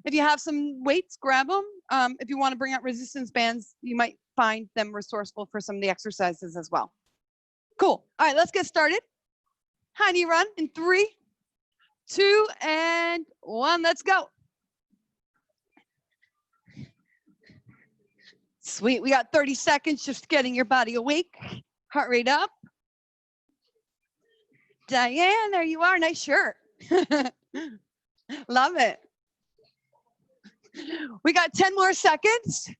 if you have some weights, grab them. If you want to bring out resistance bands, you might find them resourceful for some of the exercises as well. Cool. All right, let's get started. High knee run in 3, 2, and 1. Let's go. Sweet. We got 30 seconds just getting your body awake. Heart rate up. Diane, there you are. Nice shirt. Love it. We got 10 more seconds.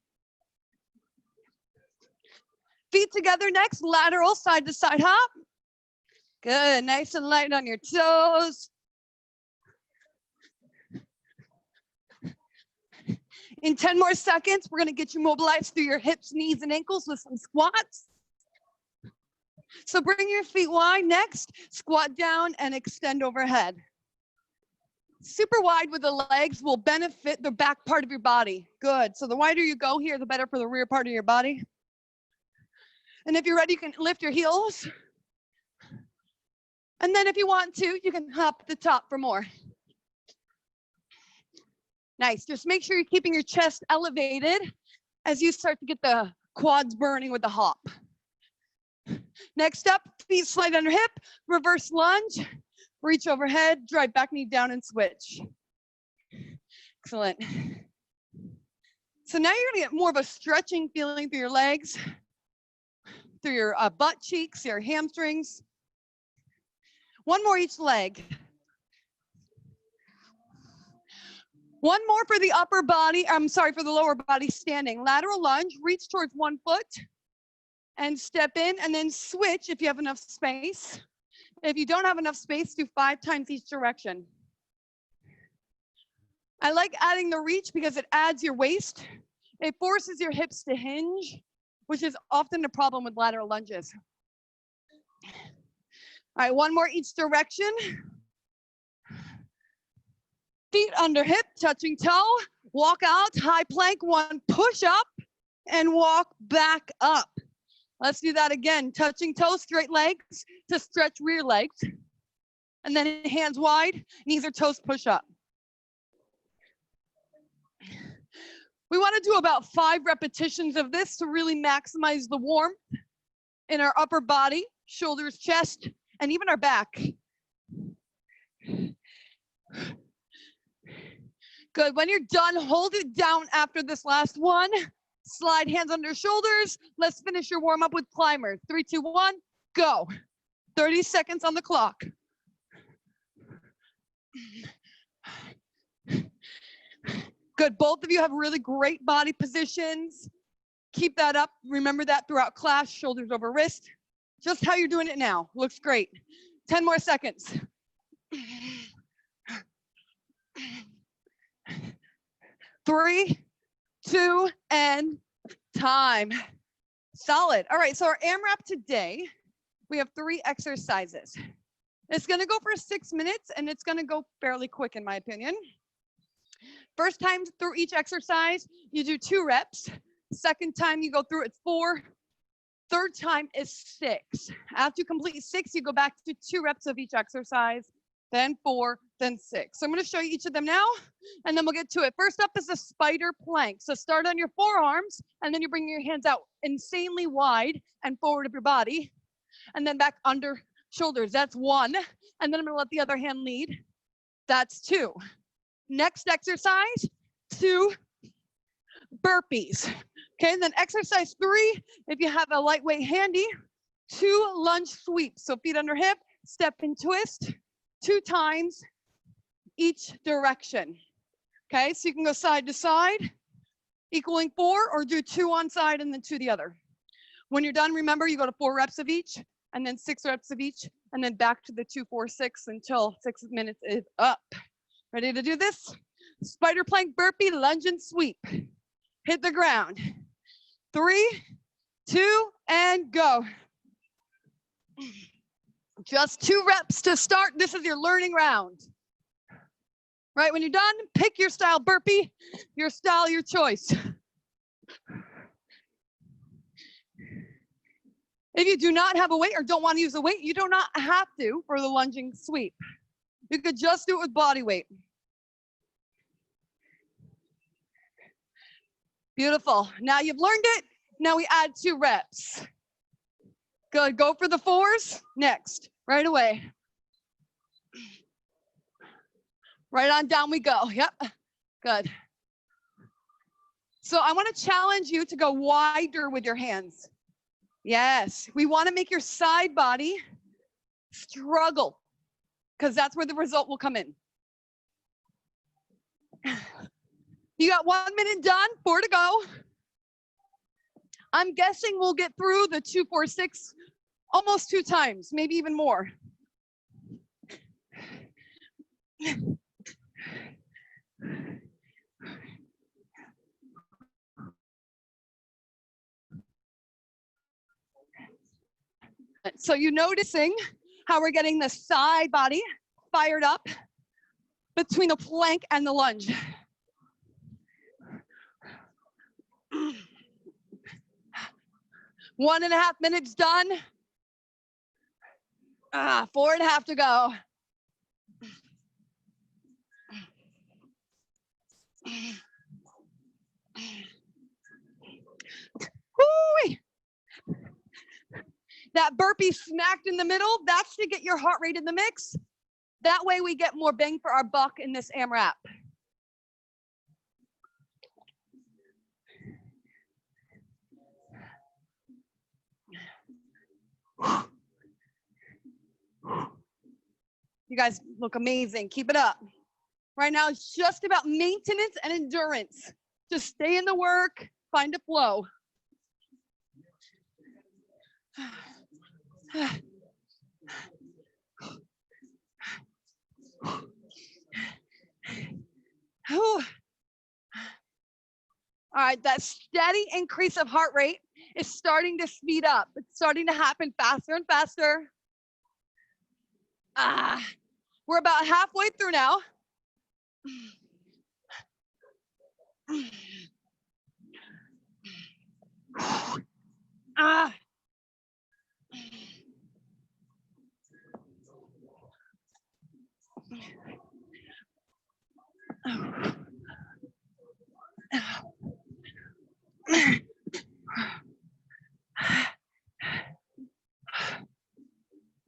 Feet together next. Lateral side to side hop. Good. Nice and light on your toes. In 10 more seconds, we're going to get you mobilized through your hips, knees, and ankles with some squats. So bring your feet wide. Next, squat down and extend overhead. Super wide with the legs will benefit the back part of your body. Good. So the wider you go here, the better for the rear part of your body. And if you're ready, you can lift your heels. And then if you want to, you can hop the top for more. Nice. Just make sure you're keeping your chest elevated as you start to get the quads burning with the hop. Next up, feet slide under hip, reverse lunge, reach overhead, drive back knee down and switch. Excellent. So now you're gonna get more of a stretching feeling through your legs, through your butt cheeks, your hamstrings. One more each leg. One more for the upper body, for the lower body standing. Lateral lunge, reach towards 1 foot and step in and then switch if you have enough space. If you don't have enough space, do 5 times each direction. I like adding the reach because it adds your waist. It forces your hips to hinge, which is often a problem with lateral lunges. All right, one more each direction. Feet under hip, touching toe. Walk out, high plank, 1 push up, and walk back up. Let's do that again. Touching toes, straight legs to stretch rear legs. And then hands wide, knees or toes push up. We want to do about 5 repetitions of this to really maximize the warmth in our upper body, shoulders, chest, and even our back. Good. When you're done, hold it down after this last one. Slide hands under shoulders. Let's finish your warm up with climbers. 3, 2, 1, go. 30 seconds on the clock. Good. Both of you have really great body positions. Keep that up. Remember that throughout class. Shoulders over wrist. Just how you're doing it now. Looks great. 10 more seconds. 3, 2, and time. Solid. All right, so our AMRAP today, we have 3 exercises. It's gonna go for 6 minutes and it's gonna go fairly quick in my opinion. First time through each exercise, you do 2 reps. Second time you go through it 4. Third time is 6. After you complete 6, you go back to 2 reps of each exercise, then 4, then 6. So I'm going to show you each of them now, and then we'll get to it. First up is a spider plank. So start on your forearms, and then you bring your hands out insanely wide and forward of your body, and then back under shoulders. That's 1. And then I'm going to let the other hand lead. That's 2. Next exercise, 2 burpees. Okay, and then exercise 3, if you have a lightweight handy, 2 lunge sweeps. So feet under hip, step and twist, 2 times each direction. Okay, so you can go side to side, equaling 4, or do 2 on side and then 2 the other. When you're done, remember you go to 4 reps of each, and then 6 reps of each, and then back to the 2, 4, 6 until 6 minutes is up. Ready to do this? Spider plank, burpee, lunge and sweep. Hit the ground. 3, 2, and go. Just 2 reps to start. This is your learning round. Right, when you're done, pick your style burpee, your style, your choice. If you do not have a weight or don't want to use a weight, you do not have to for the lunging sweep. You could just do it with body weight. Beautiful. Now you've learned it. Now we add 2 reps. Good. Go for the 4s. Next. Right away. Right on down we go. Yep. Good. So I want to challenge you to go wider with your hands. Yes. We want to make your side body struggle because that's where the result will come in. You got 1 minute done, 4 to go. I'm guessing we'll get through the 2, 4, 6 almost 2 times, maybe even more. So you're noticing how we're getting the side body fired up between the plank and the lunge. One and a half minutes done. 4.5 to go. Woo-wee. That burpee smacked in the middle, that's to get your heart rate in the mix. That way we get more bang for our buck in this AMRAP. You guys look amazing. Keep it up. Right now, it's just about maintenance and endurance. Just stay in the work, find a flow. All right, that steady increase of heart rate is starting to speed up. It's starting to happen faster and faster. We're about halfway through now.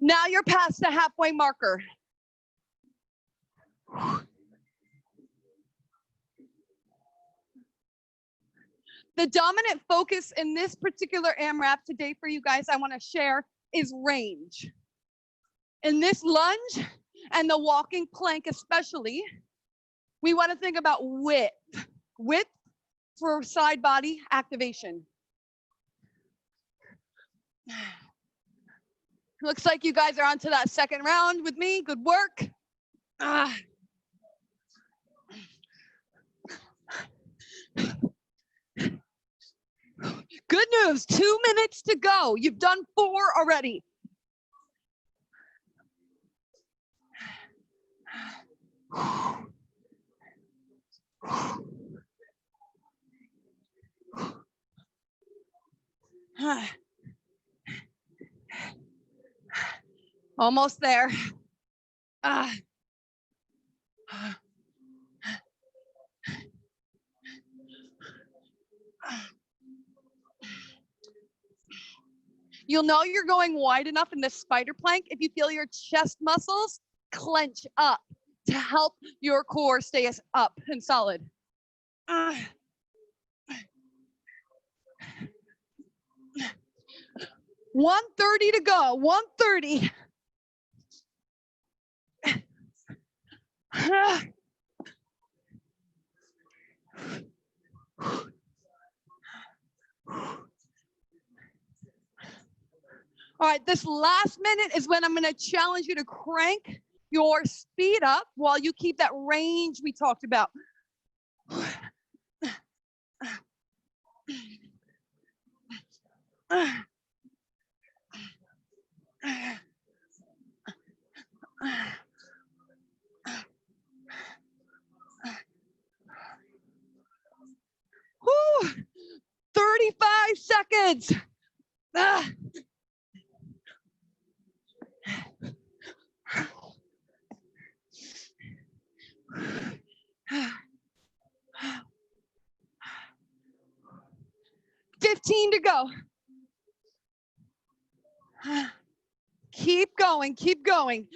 Now you're past the halfway marker. The dominant focus in this particular AMRAP today for you guys I want to share is range. In this lunge and the walking plank especially, we want to think about width. Width for side body activation. Looks like you guys are on to that second round with me. Good work. Good news, 2 minutes to go. You've done 4 already. Almost there. You'll know you're going wide enough in the spider plank if you feel your chest muscles clench up to help your core stay up and solid. 1:30 to go. 1:30. All right, this last minute is when I'm going to challenge you to crank your speed up while you keep that range we talked about. Woo! 35 seconds. 15 to go. Keep going, keep going.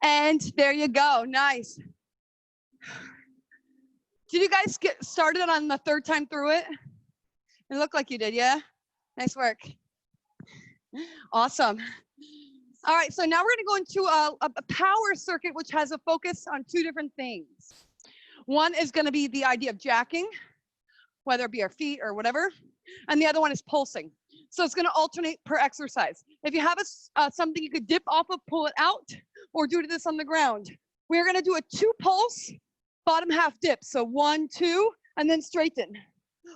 And there you go, nice. Did you guys get started on the third time through it? It looked like you did, yeah? Nice work. Awesome. All right, so now we're gonna go into a power circuit, which has a focus on two different things. One is gonna be the idea of jacking, whether it be our feet or whatever. And the other one is pulsing. So it's gonna alternate per exercise. If you have something you could dip off of, pull it out, or do this on the ground. We're gonna do a 2 pulse, bottom half dip. So 1, 2, and then straighten.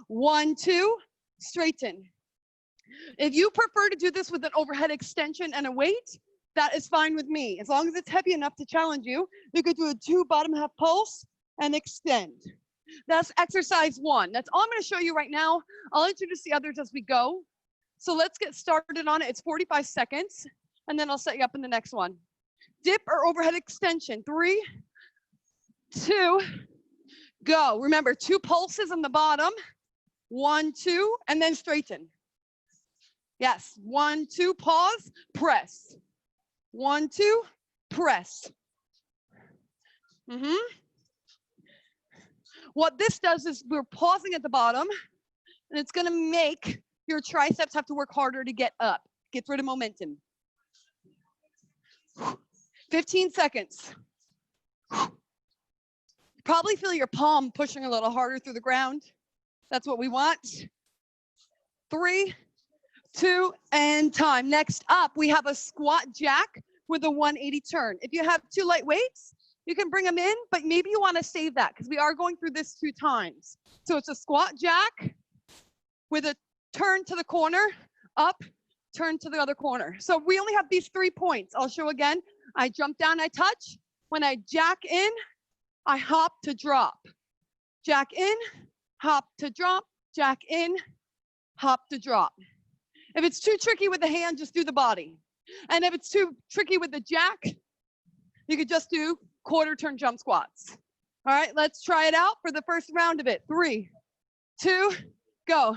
1, 2, straighten. If you prefer to do this with an overhead extension and a weight, that is fine with me. As long as it's heavy enough to challenge you, you could do a 2 bottom half pulse and extend. That's exercise 1. That's all I'm gonna show you right now. I'll introduce the others as we go. So let's get started on it. It's 45 seconds, and then I'll set you up in the next one. Dip or overhead extension. 3, 2, go. Remember, 2 pulses on the bottom. 1, 2, and then straighten. Yes, 1, 2, pause, press. 1, 2, press. What this does is we're pausing at the bottom, and it's gonna make your triceps have to work harder to get up. Get rid of momentum. 15 seconds. Probably feel your palm pushing a little harder through the ground. That's what we want. 3, 2, and time. Next up, we have a squat jack with a 180 turn. If you have 2 light weights, you can bring them in, but maybe you want to save that because we are going through this 2 times. So it's a squat jack with a turn to the corner, up, turn to the other corner. So we only have these 3 points. I'll show again. I jump down, I touch. When I jack in, I hop to drop. Jack in, hop to drop, jack in, hop to drop. If it's too tricky with the hand, just do the body. And if it's too tricky with the jack, you could just do quarter turn jump squats. All right, let's try it out for the first round of it. 3, 2, go.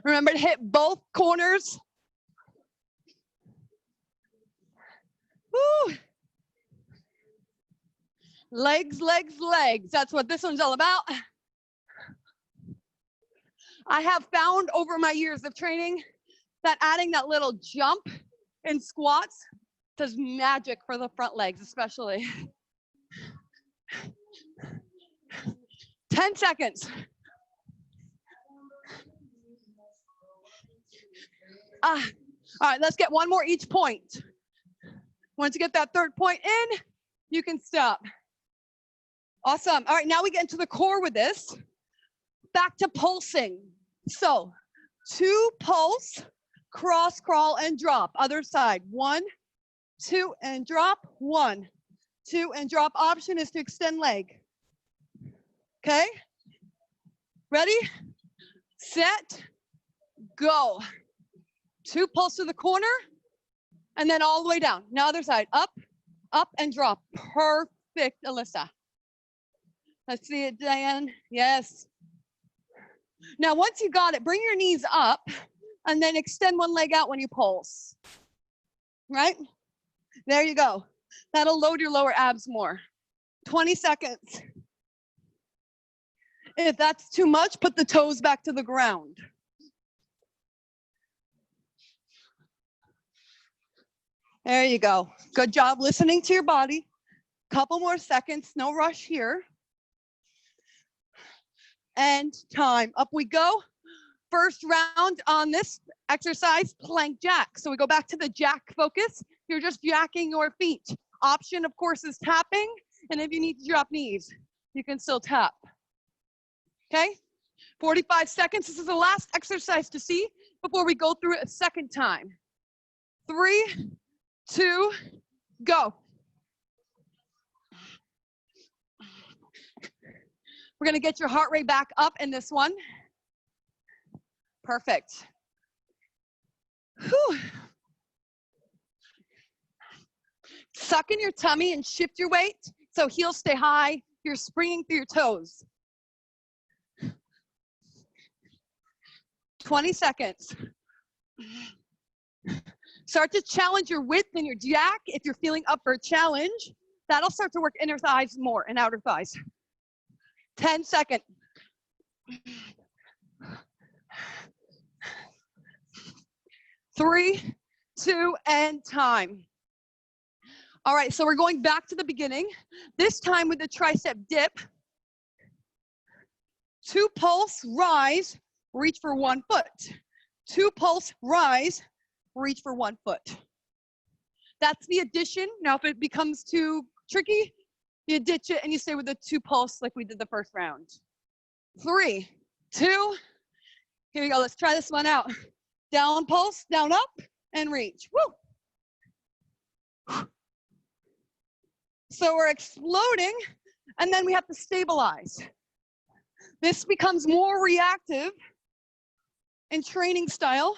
Remember to hit both corners. Woo. Legs, legs, legs. That's what this one's all about. I have found over my years of training that adding that little jump in squats does magic for the front legs, especially. 10 seconds. All right, let's get one more each point. Once you get that third point in, you can stop. Awesome. All right, now we get into the core with this. Back to pulsing. So 2 pulse, cross, crawl, and drop. Other side. 1, 2, and drop. 1, 2, and drop. Option is to extend leg. Okay? Ready? Set, go. 2 pulse to the corner, and then all the way down. Now other side. Up, up, and drop. Perfect, Alyssa. Let's see it, Diane. Yes. Now, once you got it, bring your knees up and then extend one leg out when you pulse. Right? There you go. That'll load your lower abs more. 20 seconds. If that's too much, put the toes back to the ground. There you go. Good job listening to your body. Couple more seconds, no rush here. And time. Up we go. First round on this exercise, plank jack. So we go back to the jack focus. You're just jacking your feet. Option, of course, is tapping. And if you need to drop knees, you can still tap. Okay? 45 seconds. This is the last exercise to see before we go through it a second time. 3, 2, go. We're gonna get your heart rate back up in this one. Perfect. Whew. Suck in your tummy and shift your weight so heels stay high. You're springing through your toes. 20 seconds. Start to challenge your width and your jack if you're feeling up for a challenge. That'll start to work inner thighs more and outer thighs. 10 seconds. 3, 2, and time. All right, so we're going back to the beginning. This time with the tricep dip. 2 pulse, rise, reach for 1 foot. 2 pulse, rise, reach for 1 foot. That's the addition. Now, if it becomes too tricky, you ditch it and you stay with the 2 pulse like we did the first round. 3, 2, here we go. Let's try this one out. Down pulse, down up, and reach. Woo! So we're exploding, and then we have to stabilize. This becomes more reactive in training style,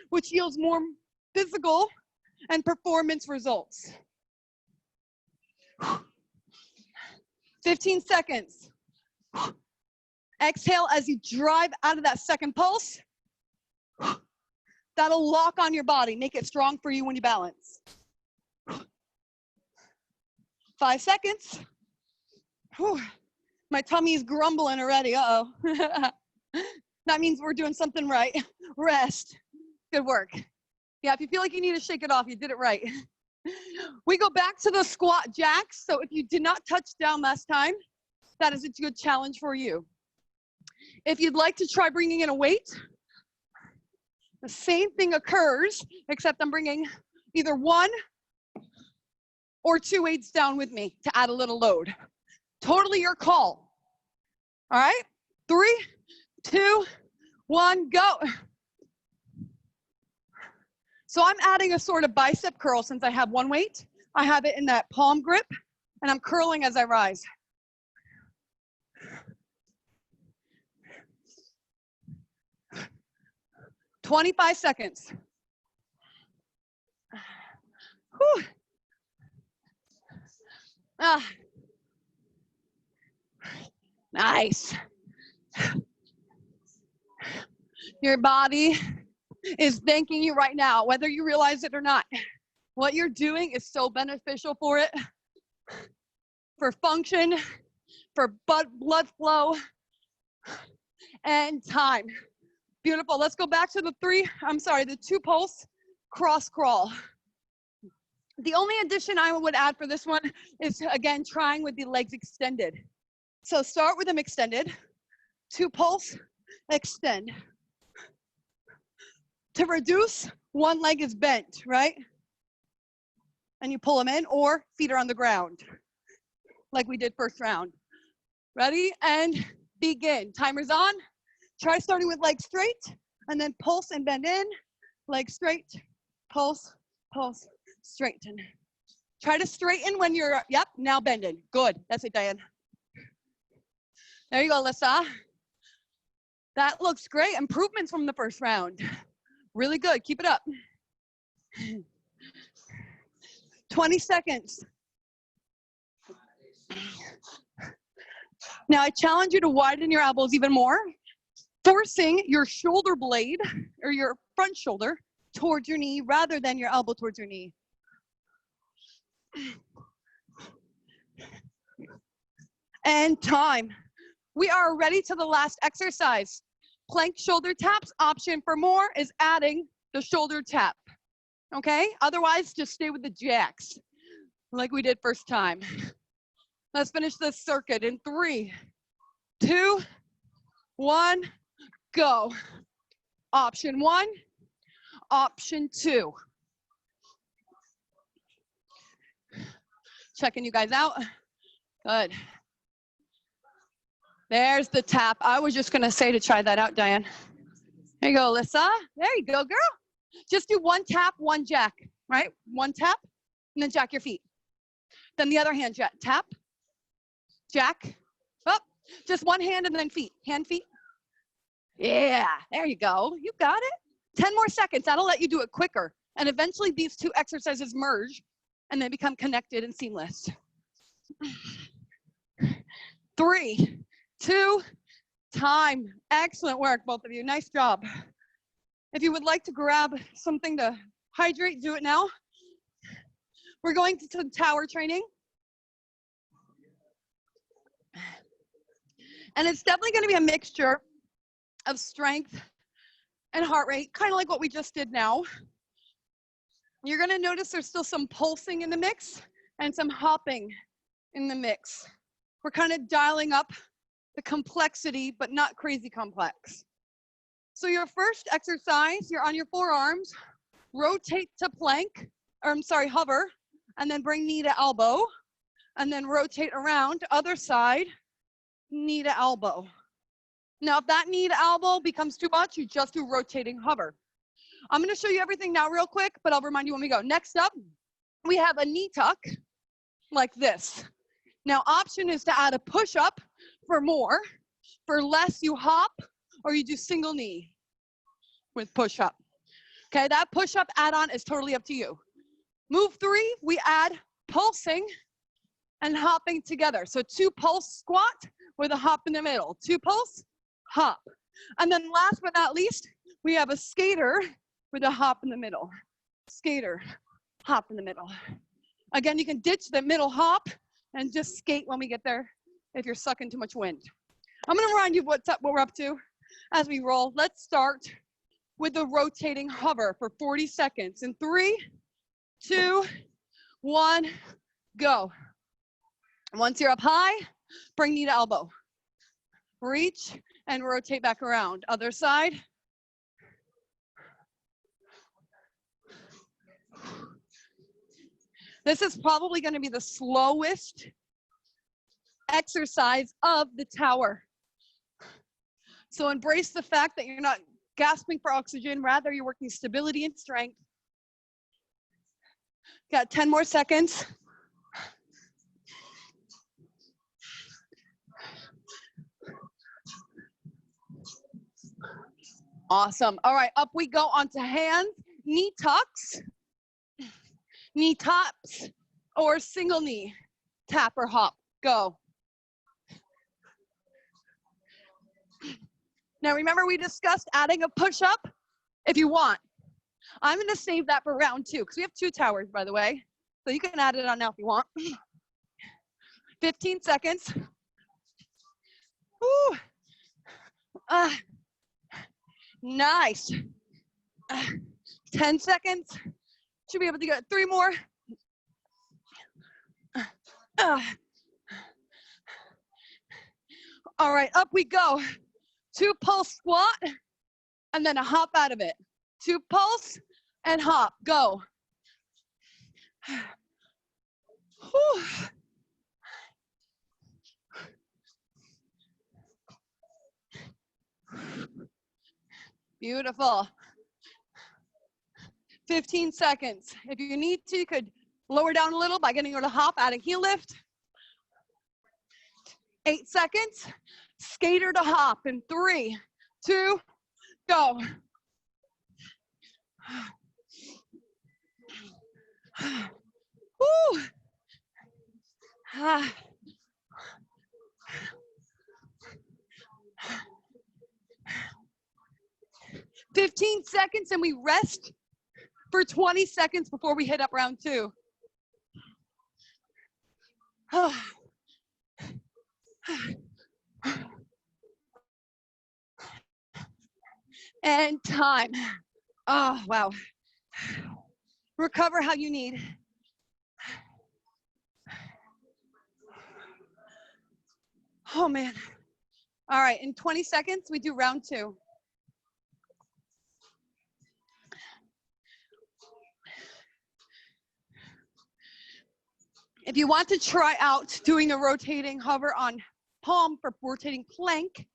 which yields more physical and performance results. 15 seconds. Exhale as you drive out of that second pulse. That'll lock on your body, make it strong for you when you balance. 5 seconds. Whew. My tummy is grumbling already, uh-oh. That means we're doing something right. Rest. Good work. Yeah, if you feel like you need to shake it off, you did it right. We go back to the squat jacks. So if you did not touch down last time, that is a good challenge for you. If you'd like to try bringing in a weight, the same thing occurs, except I'm bringing either 1 or 2 weights down with me to add a little load. Totally your call. All right, 3, 2, 1, go. So I'm adding a sort of bicep curl since I have 1 weight. I have it in that palm grip, and I'm curling as I rise. "25 seconds. Whew. Ah. Nice. Your body is thanking you right now, whether you realize it or not. What you're doing is so beneficial for it, for function, for blood flow, and time. Beautiful. Let's go back to the 2 pulse cross crawl. The only addition I would add for this one is, again, trying with the legs extended. So start with them extended. 2 pulse, extend. To reduce, 1 leg is bent, right? And you pull them in, or feet are on the ground, like we did first round. Ready? And begin. Timer's on. Try starting with legs straight, and then pulse and bend in. Legs straight, pulse, pulse, straighten. Try to straighten when you're, yep, now bending. Good. That's it, Diane. There you go, Alyssa. That looks great. Improvements from the first round. Really good. Keep it up. 20 seconds. Now I challenge you to widen your elbows even more, forcing your shoulder blade or your front shoulder towards your knee rather than your elbow towards your knee. And time. We are ready to the last exercise. Plank shoulder taps. Option for more is adding the shoulder tap. Okay? Otherwise, just stay with the jacks like we did first time. Let's finish this circuit in 3, 2, 1, go. Option 1, option 2. Checking you guys out. Good. There's the tap. I was just gonna say to try that out, Diane. There you go, Alyssa. There you go, girl. Just do 1 tap, 1 jack, right? 1 tap, and then jack your feet. Then the other hand, tap, jack, up. Just 1 hand and then feet. Hand, feet. Yeah, there you go. You got it. 10 more seconds, that'll let you do it quicker. And eventually these two exercises merge and they become connected and seamless. 3, 2, time. Excellent work, both of you. Nice job. If you would like to grab something to hydrate, do it now. We're going to some tower training. And it's definitely going to be a mixture of strength and heart rate, kind of like what we just did now. You're going to notice there's still some pulsing in the mix and some hopping in the mix. We're kind of dialing up the complexity, but not crazy complex. So your first exercise, you're on your forearms, rotate to plank, or I'm sorry, hover, and then bring knee to elbow, and then rotate around, other side, knee to elbow. Now, if that knee to elbow becomes too much, you just do rotating hover. I'm gonna show you everything now real quick, but I'll remind you when we go. Next up, we have a knee tuck like this. Now, option is to add a push-up for more. For less, you hop, or you do single knee with push-up. Okay, that push-up add-on is totally up to you. Move 3, we add pulsing and hopping together. So 2 pulse squat with a hop in the middle. 2 pulse, hop. And then last but not least, we have a skater with a hop in the middle. Skater, hop in the middle. Again, you can ditch the middle hop and just skate when we get there if you're sucking too much wind. I'm gonna remind you what we're up to as we roll. Let's start with the rotating hover for 40 seconds. In 3, 2, 1, go. Once you're up high, bring knee to elbow. Reach and rotate back around. Other side. This is probably going to be the slowest exercise of the tower. So embrace the fact that you're not gasping for oxygen, rather you're working stability and strength. Got 10 more seconds. Awesome. All right, up we go onto hands, knee tucks, knee taps, or single knee, tap or hop, go. Now remember we discussed adding a push-up if you want. I'm gonna save that for round 2, because we have 2 towers, by the way. So you can add it on now if you want. 15 seconds. Woo. Nice. 10 seconds. Should be able to get 3 more. All right, up we go. 2 pulse squat, and then a hop out of it. 2 pulse and hop, go. Whew. Beautiful. 15 seconds. If you need to, you could lower down a little by getting rid of hop, add a heel lift. 8 seconds. Skater to hop in 3, 2, go. Woo. 15 seconds and we rest for 20 seconds before we hit up round 2. And time. Oh, wow. Recover how you need. Oh, man. All right, in 20 seconds, we do round 2. If you want to try out doing a rotating hover on palm for rotating plank,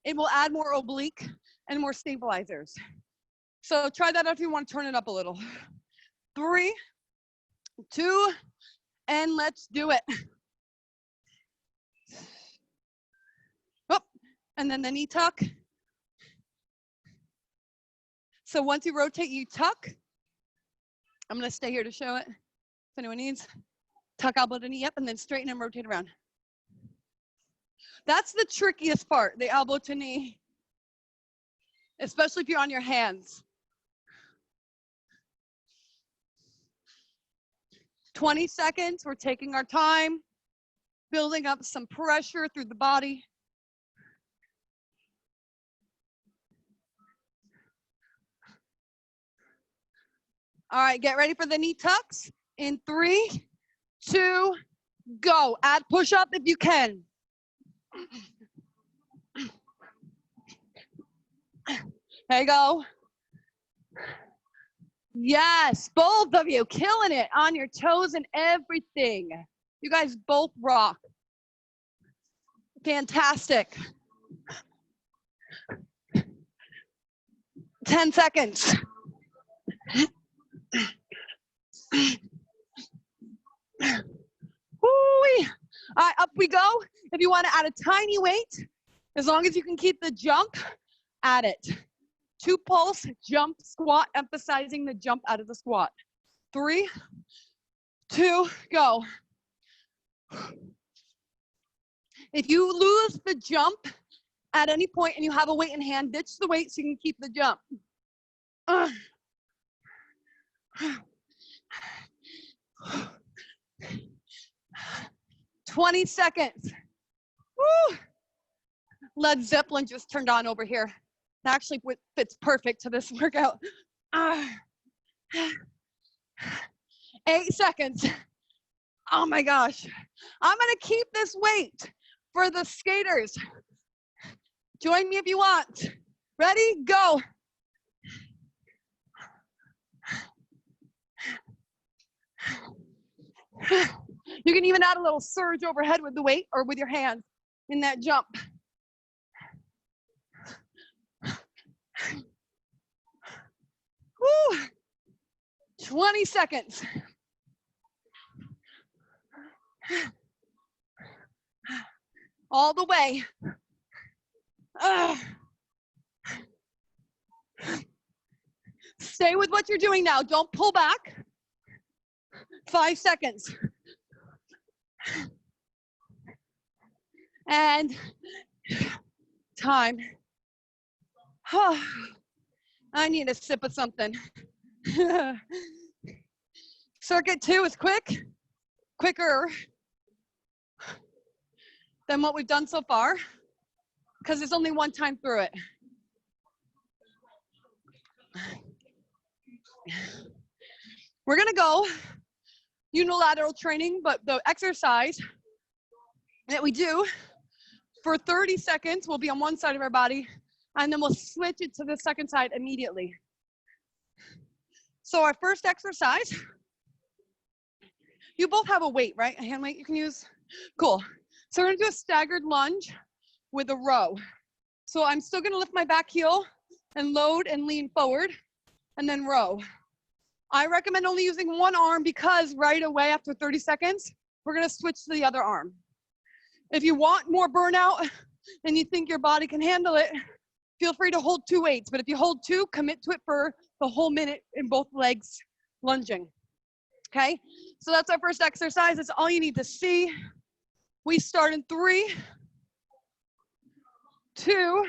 it will add more oblique and more stabilizers. So try that out if you want to turn it up a little. 3, 2, and let's do it. Oh, and then the knee tuck. So once you rotate, you tuck. I'm gonna stay here to show it, if anyone needs. Tuck elbow to knee, yep, and then straighten and rotate around. That's the trickiest part, the elbow to knee, especially if you're on your hands. 20 seconds, we're taking our time, building up some pressure through the body. All right, get ready for the knee tucks. In 3, 2, go. Add push up if you can. There you go. Yes, both of you killing it on your toes and everything. You guys both rock. Fantastic. 10 seconds. Woo-wee. All right, up we go. If you want to add a tiny weight, as long as you can keep the jump, add it. 2 pulse, jump, squat, emphasizing the jump out of the squat. 3, 2, go. If you lose the jump at any point and you have a weight in hand, ditch the weight so you can keep the jump. 20 seconds. Woo! Led Zeppelin just turned on over here. It actually fits perfect to this workout. 8 seconds. Oh my gosh. I'm gonna keep this weight for the skaters. Join me if you want. Ready? Go. You can even add a little surge overhead with the weight or with your hands in that jump. Woo. 20 seconds. All the way. Stay with what you're doing now. Don't pull back. 5 seconds. And time. I need a sip of something. Circuit 2 is quicker than what we've done so far, because there's only one time through it. We're gonna go unilateral training, but the exercise that we do for 30 seconds will be on one side of our body, and then we'll switch it to the second side immediately. So our first exercise, you both have a weight, right? A hand weight you can use? Cool. So we're gonna do a staggered lunge with a row. So I'm still gonna lift my back heel and load and lean forward and then row. I recommend only using one arm because right away after 30 seconds, we're gonna switch to the other arm. If you want more burnout and you think your body can handle it, feel free to hold 2 weights. But if you hold 2, commit to it for the whole minute in both legs lunging. Okay, so that's our first exercise. That's all you need to see. We start in 3, 2,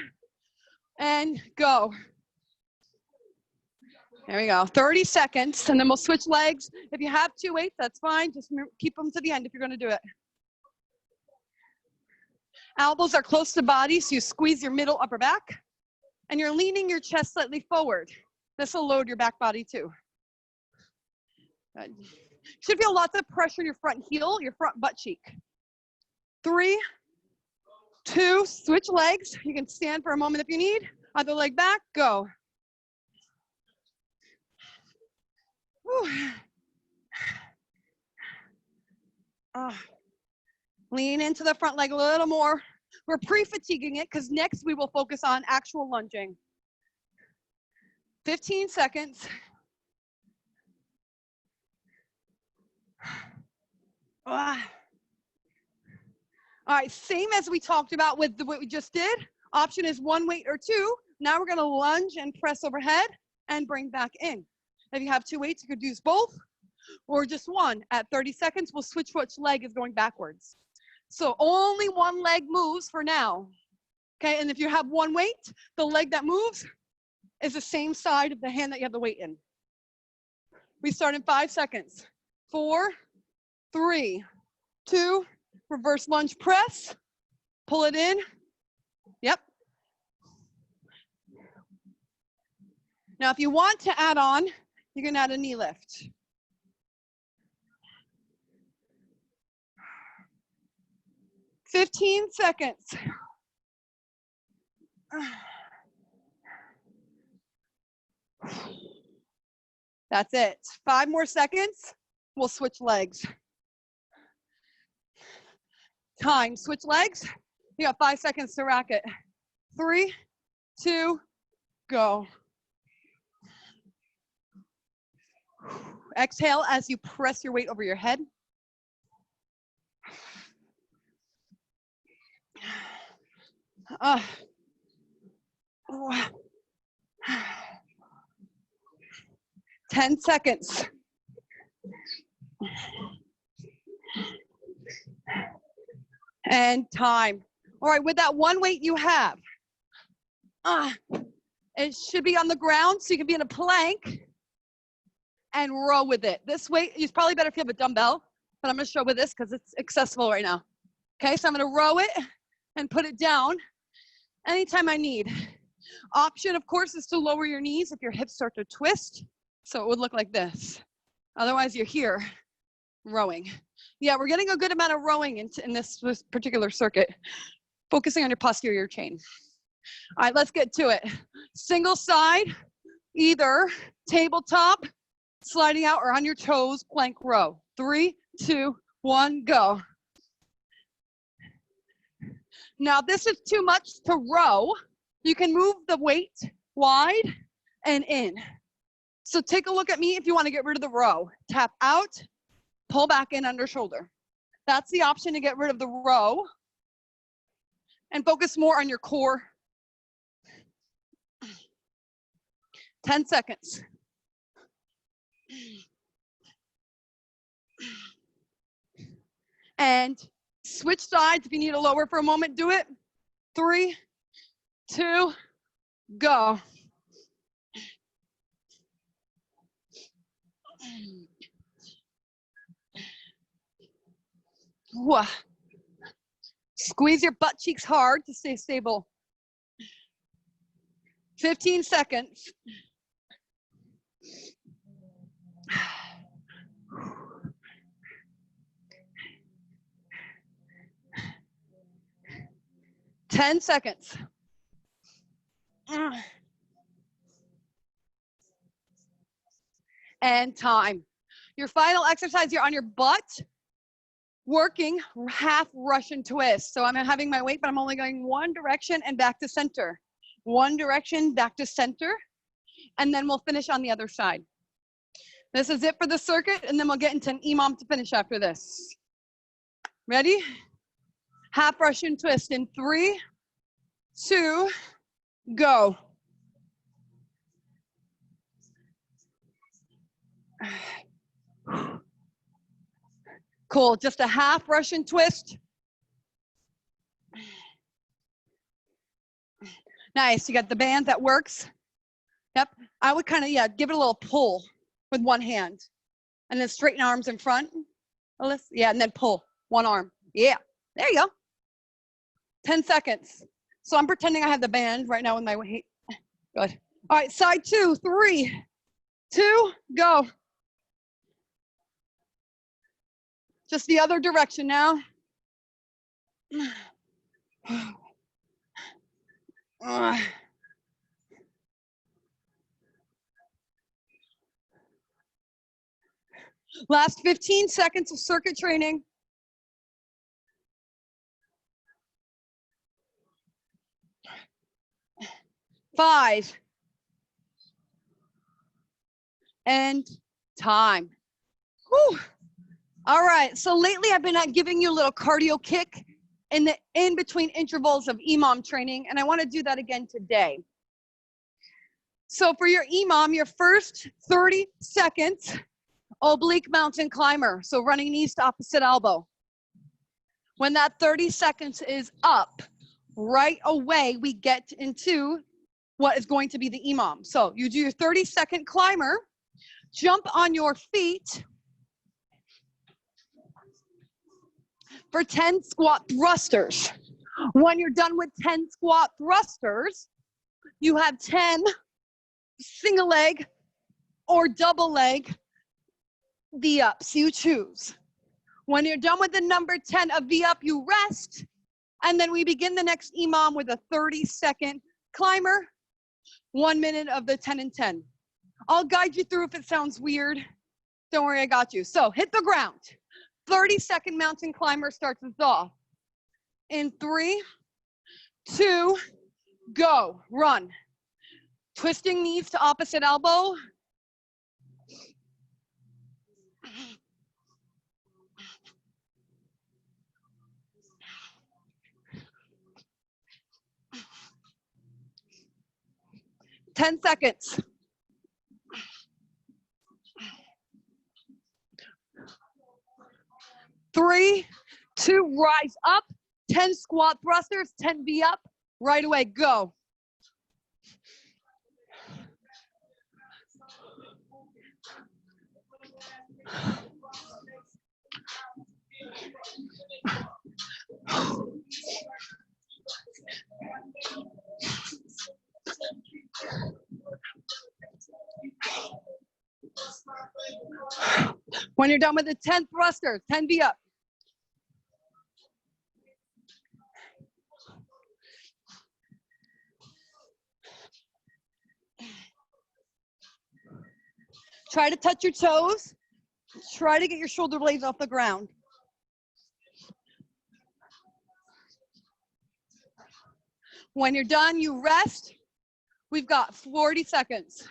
and go. There we go, 30 seconds, and then we'll switch legs. If you have 2 weights, that's fine. Just keep them to the end if you're gonna do it. Elbows are close to body, so you squeeze your middle upper back, and you're leaning your chest slightly forward. This will load your back body too. Good. You should feel lots of pressure in your front heel, your front butt cheek. 3, 2, switch legs. You can stand for a moment if you need. Other leg back, go. Lean into the front leg a little more. We're pre-fatiguing it because next we will focus on actual lunging. 15 seconds. All right, same as we talked about with what we just did. Option is 1 weight or 2. Now we're gonna lunge and press overhead. and bring back in. If you have two weights, you could use both or just one. At 30 seconds, we'll switch which leg is going backwards. So only one leg moves for now. Okay, and if you have one weight, the leg that moves is the same side of the hand that you have the weight in. We start in 5 seconds. 4, 3, 2, reverse lunge press. Pull it in. Yep. Now, if you want to add on, you can add a knee lift. "15 seconds. That's it. 5 more seconds. We'll switch legs. Time. Switch legs. You got 5 seconds to rack it. 3, 2, go. Exhale as you press your weight over your head. Oh. 10 seconds. And time. All right, with that one weight you have, it should be on the ground, so you can be in a plank and row with it. This weight is probably better if you have a dumbbell, but I'm gonna show with this because it's accessible right now. Okay, so I'm gonna row it and put it down anytime I need. Option, of course, is to lower your knees if your hips start to twist. So it would look like this. Otherwise, you're here rowing. Yeah, we're getting a good amount of rowing in this particular circuit, focusing on your posterior chain. All right, let's get to it. Single side, either tabletop, sliding out, or on your toes, plank row. 3, 2, 1, go. Now, this is too much to row. You can move the weight wide and in. So take a look at me if you want to get rid of the row. Tap out, pull back in under shoulder. That's the option to get rid of the row and focus more on your core. 10 seconds. And switch sides. If you need to lower for a moment, do it. 3, 2, go. Whoa. Squeeze your butt cheeks hard to stay stable. 15 seconds. Ten seconds. And time. Your final exercise, you're on your butt, working half Russian twist. So I'm having my weight, but I'm only going one direction and back to center. One direction, back to center, and then we'll finish on the other side. This is it for the circuit, and then we'll get into an EMOM to finish after this. Ready? Half Russian twist in 3, 2, go. Cool, just a half Russian twist. Nice, you got the band that works. Yep, I would kind of, give it a little pull with one hand. And then straighten arms in front. Yeah, and then pull, one arm. Yeah, there you go. 10 seconds. So I'm pretending I have the band right now with my weight. Good. All right, side 2, 3, 2, go. Just the other direction now. Last 15 seconds of circuit training. Five. And time. Whew. All right, so lately I've been giving you a little cardio kick in between intervals of EMOM training, and I want to do that again today. So for your EMOM, your first 30 seconds, oblique mountain climber. So running knees to opposite elbow. When that 30 seconds is up, right away we get into what is going to be the EMOM. So you do your 30-second climber, jump on your feet for 10 squat thrusters. When you're done with 10 squat thrusters, you have 10 single leg or double leg V-ups, you choose. When you're done with the number 10 of V-up, you rest, and then we begin the next EMOM with a 30-second climber, 1 minute of the 10 and 10. I'll guide you through if it sounds weird. Don't worry, I got you. So hit the ground. 30-second mountain climber starts us off. In 3, 2, go. Run. Twisting knees to opposite elbow. Ten seconds. Three, 2, rise up. 10 squat thrusters, 10 V up. Right away, go. When you're done with the 10 thrusters, 10 V up. Try to touch your toes. Try to get your shoulder blades off the ground. When you're done, you rest. We've got 40 seconds.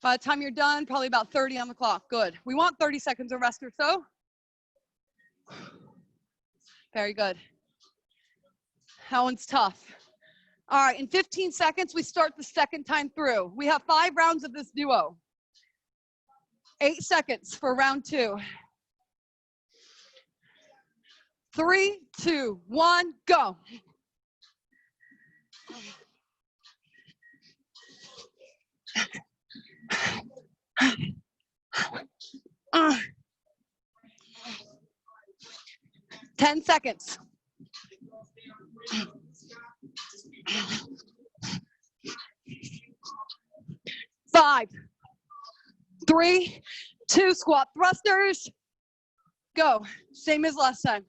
By the time you're done, probably about 30 on the clock. Good. We want 30 seconds of rest or so. Very good. That one's tough. All right, in 15 seconds, we start the second time through. We have 5 rounds of this duo. 8 seconds for round 2. 3, 2, 1, go. Uh, 10 seconds. 5, 3, 2, squat thrusters. Go. Same as last time.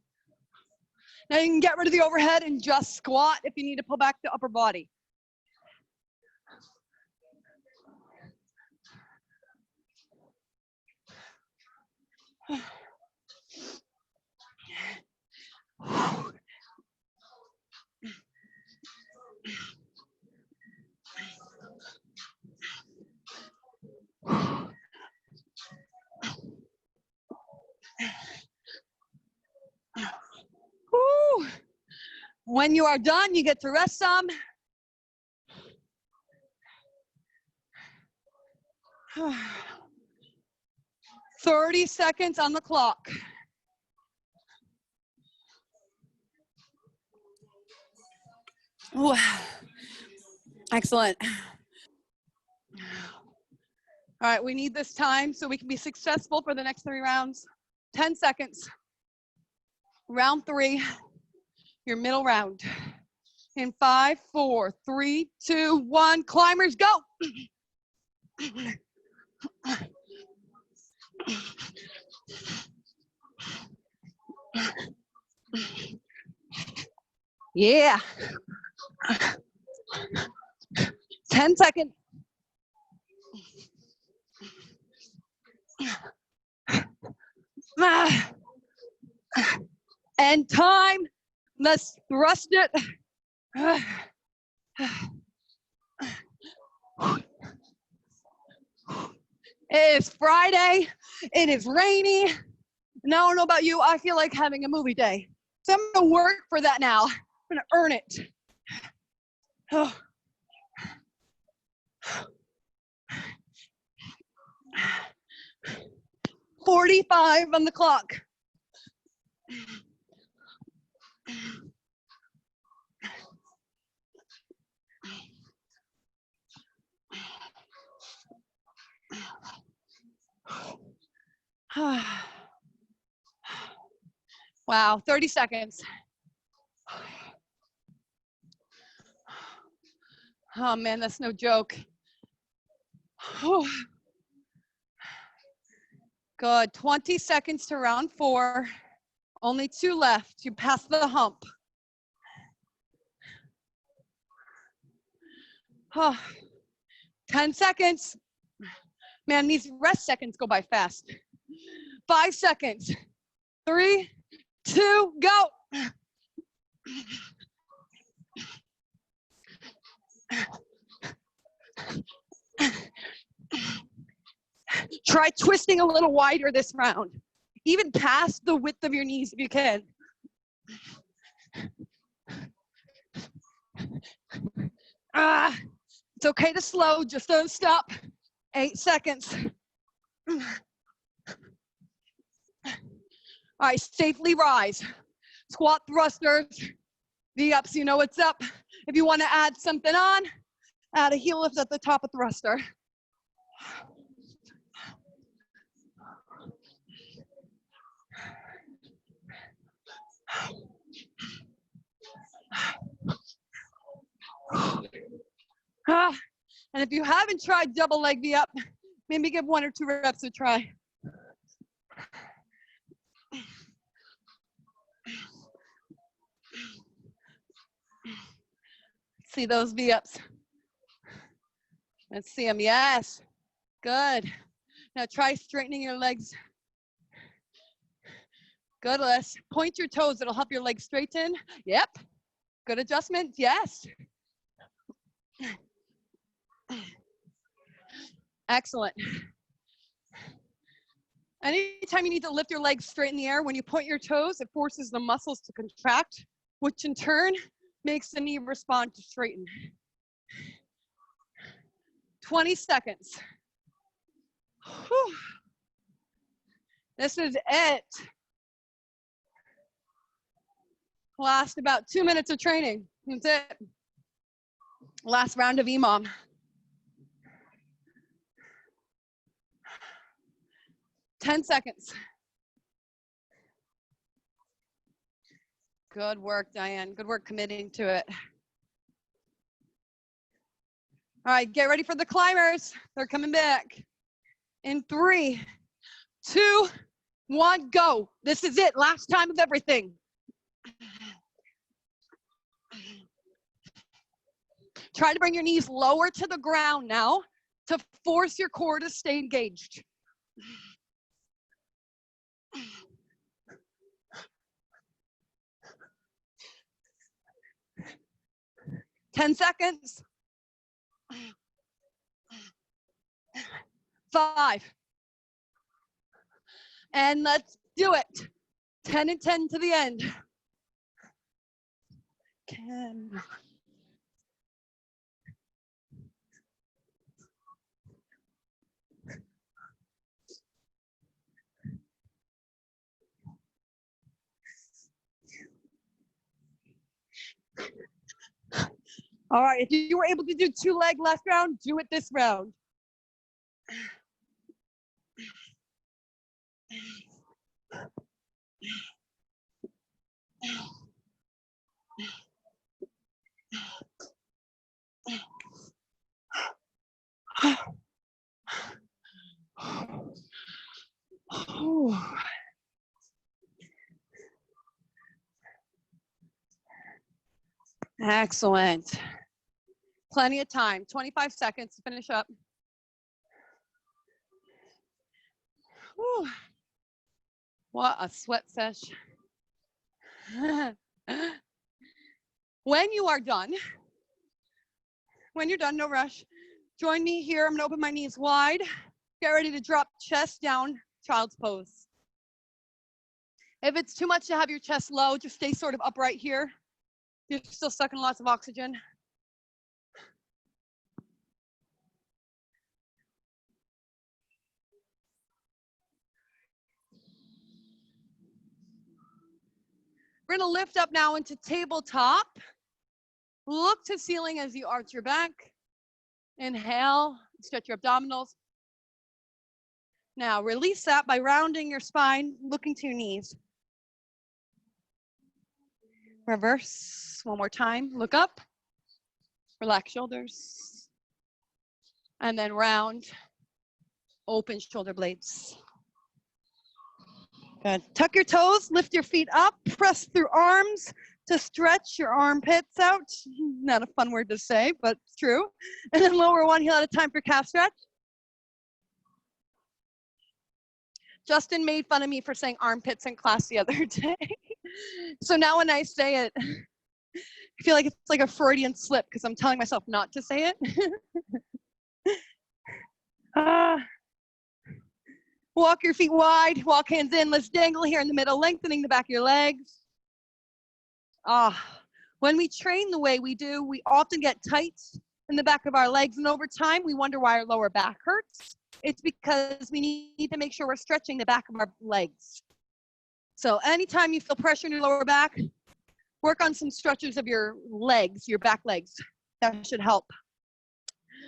Now you can get rid of the overhead and just squat if you need to pull back the upper body. Woo. When you are done, you get to rest some. 30 seconds on the clock. Ooh. Excellent. All right, we need this time so we can be successful for the next 3 rounds. 10 seconds. Round 3, your middle round. In 5, 4, 3, 2, 1, climbers, go. Yeah. 10 seconds. And time. Let's thrust it. It is Friday. It is rainy. Now I don't know about you. I feel like having a movie day. So I'm going to work for that now. I'm going to earn it. 45 on the clock. Wow, 30 seconds. Oh man, that's no joke. Good, 20 seconds to round 4. Only 2 left. You pass the hump. 10 seconds. Man, these rest seconds go by fast. 5 seconds. 3, 2, go. Try twisting a little wider this round. Even past the width of your knees if you can. It's okay to slow, just don't stop. 8 seconds. All right, safely rise. Squat thrusters, V-ups, you know what's up. If you want to add something on, add a heel lift at the top of thruster. And if you haven't tried double leg V-up, maybe give 1 or 2 reps a try. See those V-ups? Let's see them. Yes. Good. Now try straightening your legs. Good, Les. Point your toes. It'll help your legs straighten. Yep. Good adjustment. Yes. Excellent. Anytime you need to lift your legs straight in the air, when you point your toes, it forces the muscles to contract, which in turn makes the knee respond to straighten. 20 seconds. Whew. This is it. Last about 2 minutes of training. That's it. Last round of EMOM. Ten seconds. Good work, Diane. Good work committing to it. All right, get ready for the climbers. They're coming back. In 3, 2, 1, go. This is it. Last time of everything. Try to bring your knees lower to the ground now to force your core to stay engaged. Ten seconds. 5. And let's do it. 10 and 10 to the end. 10. All right, if you were able to do 2 leg last round, do it this round. Excellent. Plenty of time, 25 seconds to finish up. Whew. What a sweat sesh. When you are done, no rush. Join me here. I'm gonna open my knees wide. Get ready to drop chest down, child's pose. If it's too much to have your chest low, just stay sort of upright here. You're still sucking lots of oxygen. We're gonna lift up now into tabletop. Look to ceiling as you arch your back. Inhale, stretch your abdominals. Now release that by rounding your spine, looking to your knees. Reverse, one more time, look up, relax shoulders, and then round, open shoulder blades. Good, tuck your toes, lift your feet up, press through arms to stretch your armpits out. Not a fun word to say, but it's true. And then lower one heel at a time for calf stretch. Justin made fun of me for saying armpits in class the other day. So now when I say it, I feel like it's like a Freudian slip because I'm telling myself not to say it. Walk your feet wide, walk hands in. Let's dangle here in the middle, lengthening the back of your legs. When we train the way we do, we often get tight in the back of our legs, and over time, we wonder why our lower back hurts. It's because we need to make sure we're stretching the back of our legs. So anytime you feel pressure in your lower back, work on some stretches of your legs, your back legs. That should help.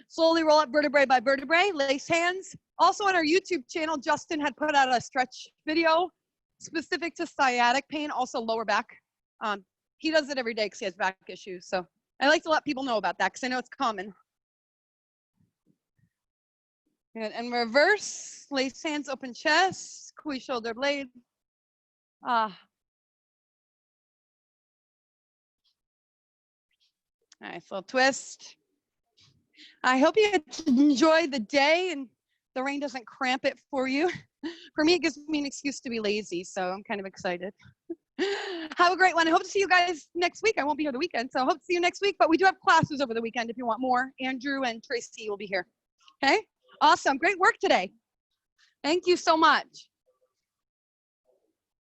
Slowly roll up vertebrae by vertebrae, lace hands. Also on our YouTube channel, Justin had put out a stretch video specific to sciatic pain, also lower back. He does it every day because he has back issues. So I like to let people know about that because I know it's common. Good. And reverse, lace hands, open chest, squeeze shoulder blades. Nice little twist. I hope you enjoy the day and the rain doesn't cramp it for you. For me, it gives me an excuse to be lazy, so I'm kind of excited. Have a great one. I hope to see you guys next week. I won't be here the weekend, so I hope to see you next week, but we do have classes over the weekend if you want more. Andrew and Tracy will be here. Okay? Awesome. Great work today. Thank you so much.